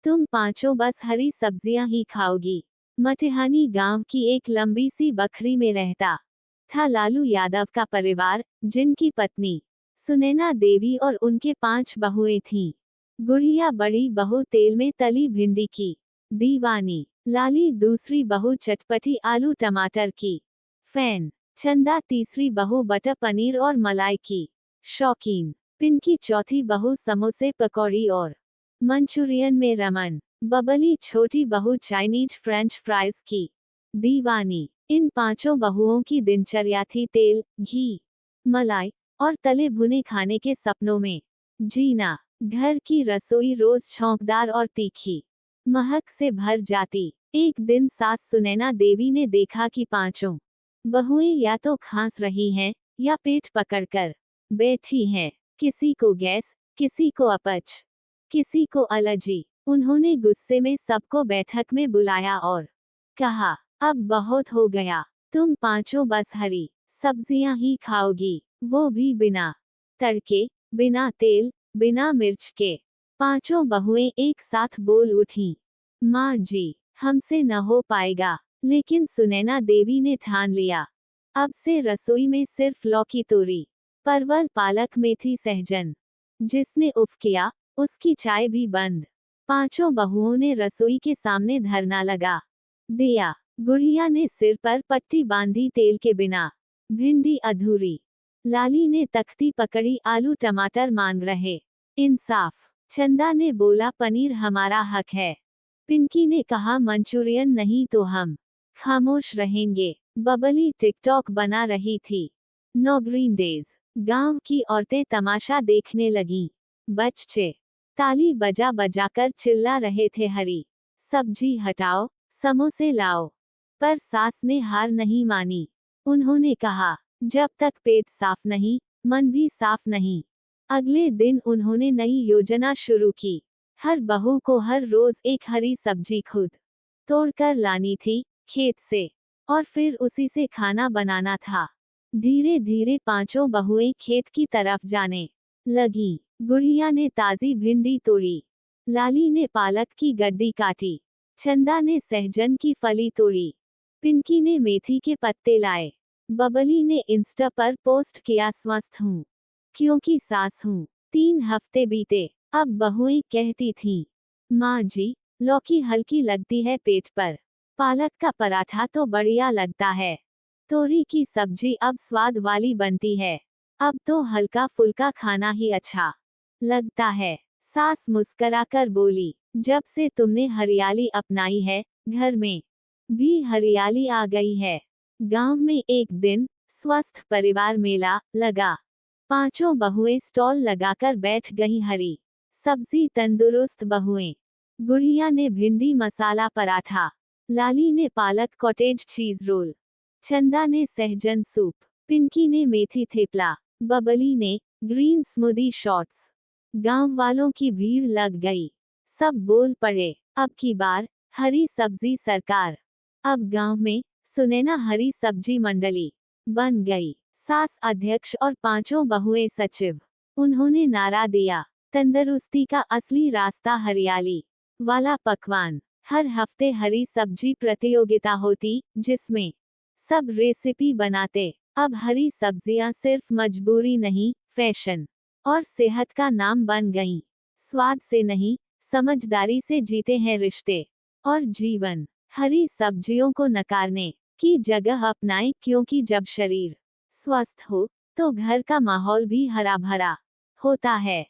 तुम पांचों बस हरी सब्जियां ही खाओगी। मटिहानी गांव की एक लंबी सी बखरी में रहता था लालू यादव का परिवार, जिनकी पत्नी सुनैना देवी और उनके 5 बहुएं थीं। गुड़िया बड़ी बहू तेल में तली भिंडी की दीवानी, लाली दूसरी बहू चटपटी आलू टमाटर की फैन, चंदा तीसरी बहू बटर पनीर और मलाई की शौकीन, पिंकी चौथी बहू समोसे पकौड़ी और मंचूरियन में रमन, बबली छोटी बहू चाइनीज फ्रेंच फ्राइज की दीवानी। इन पांचों बहुओं की दिनचर्या थी तेल, घी, मलाई और तले भुने खाने के सपनों में जीना। घर की रसोई रोज छौंकदार और तीखी महक से भर जाती। एक दिन सास सुनैना देवी ने देखा कि पांचों बहुएं या तो खांस रही हैं या पेट पकड़कर बैठी हैं। किसी को गैस, किसी को अपच, किसी को एलर्जी। उन्होंने गुस्से में सबको बैठक में बुलाया और कहा, अब बहुत हो गया, तुम पांचों बस हरी सब्जियां ही खाओगी, वो भी बिना तड़के, बिना तेल, बिना मिर्च के। पांचों बहुएं एक साथ बोल उठीं, माँ जी, हमसे न हो पाएगा। लेकिन सुनैना देवी ने ठान लिया, अब से रसोई में सिर्फ लौकी तोरी, परवल पालक मेथी सहजन। जिसने उफ किया, उसकी चाय भी बंद। पांचों बहुओं ने रसोई के सामने धरना लगा दिया। गुड़िया ने सिर पर पट्टी बांधी तेल के बिना, भिंडी अधूरी। लाली ने तख्ती पकड़ी आलू टमाटर मांग रहे इंसाफ। चंदा ने बोला पनीर हमारा हक है। पिंकी ने कहा मंचूरियन नहीं तो हम खामोश रहेंगे। बबली टिकटॉक बना रही थी। No green days. गांव की औरतें तमाशा देखने लगीं। बच्चे ताली बजा बजाकर चिल्ला रहे थे, हरी सब्जी हटाओ, समोसे लाओ। पर सास ने हार नहीं मानी। उन्होंने कहा, जब तक पेट साफ नहीं, मन भी साफ नहीं। अगले दिन उन्होंने नई योजना शुरू की। हर बहू को हर रोज एक हरी सब्जी खुद तोड़कर लानी थी खेत से, और फिर उसी से खाना बनाना था। धीरे धीरे पांचों बहुएं खेत की तरफ जाने लगी। गुड़िया ने ताजी भिंडी तोड़ी, लाली ने पालक की गड्डी काटी, चंदा ने सहजन की फली तोड़ी, पिंकी ने मेथी के पत्ते लाए, बबली ने इंस्टा पर पोस्ट किया स्वस्थ हूँ क्योंकि सास हूँ। 3 हफ्ते बीते। अब बहुएं कहती थीं, माँ जी, लौकी हल्की लगती है पेट पर, पालक का पराठा तो बढ़िया लगता है, तोरी की सब्जी अब स्वाद वाली बनती है, अब तो हल्का फुल्का खाना ही अच्छा लगता है। सास मुस्कराकर बोली, जब से तुमने हरियाली अपनाई है, घर में भी हरियाली आ गई है। गांव में एक दिन स्वस्थ परिवार मेला लगा। पांचों बहुएं स्टॉल लगाकर बैठ गईं। हरी सब्जी तंदुरुस्त बहुएं। गुड़िया ने भिंडी मसाला पराठा, लाली ने पालक कॉटेज चीज रोल, चंदा ने सहजन सूप, पिंकी ने मेथी थेपला, बबली ने ग्रीन स्मूदी शॉट्स। गांव वालों की भीड़ लग गई। सब बोल पड़े, अब की बार हरी सब्जी सरकार। अब गांव में सुनैना हरी सब्जी मंडली बन गई। सास अध्यक्ष और पांचों बहुएं सचिव। उन्होंने नारा दिया, तंदुरुस्ती का असली रास्ता हरियाली वाला पकवान। हर हफ्ते हरी सब्जी प्रतियोगिता होती, जिसमें सब रेसिपी बनाते। अब हरी सब्जियां सिर्फ मजबूरी नहीं, फैशन और सेहत का नाम बन गईं। स्वाद से नहीं, समझदारी से जीते हैं रिश्ते और जीवन। हरी सब्जियों को नकारने की जगह अपनाएं, क्योंकि जब शरीर स्वस्थ हो, तो घर का माहौल भी हरा भरा होता है।